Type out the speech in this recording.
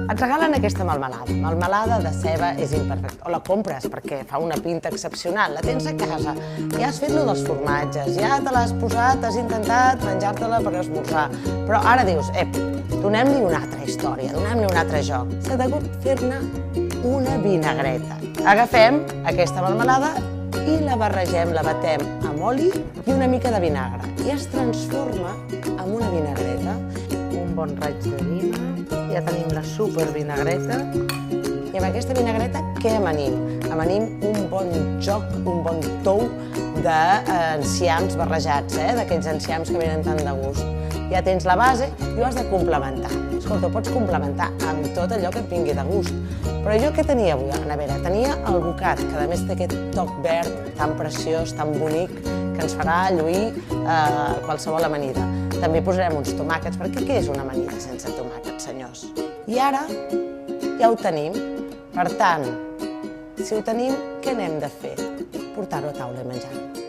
Et regalen aquesta melmelada. Melmelada de ceba és imperfecta. O la compres perquè fa una pinta excepcional. La tens a casa. Ja has fet lo dels formatges, ja te l'has posat, has intentat menjar-te-la per esmorzar. Però ara dius, donem-li una altra història, donem-li un altre joc. S'ha degut fer-ne una vinagreta. Agafem aquesta melmelada i la barregem, la batem amb oli i una mica de vinagre. I es transforma en una vinagreta. Un bon raig de vina, ja tenim la supervinagreta. I amb aquesta vinagreta què amanim? Amanim un bon joc, un bon tou d'enciams barrejats, d'aquells enciams que venen tant de gust. Ja tens la base i ho has de complementar. Escolta, ho pots complementar amb tot allò que et vingui de gust. Però jo què tenia avui a la nevera? Tenia el bocat, que a més té aquest toc verd tan preciós, tan bonic, que ens farà lluir qualsevol amanida. També posarem uns tomàquets, perquè què és una amanida sense tomàquets, senyors? I ara ja ho tenim. Per tant, si ho tenim, què n'hem de fer? Portar-ho a taula i menjar-ho.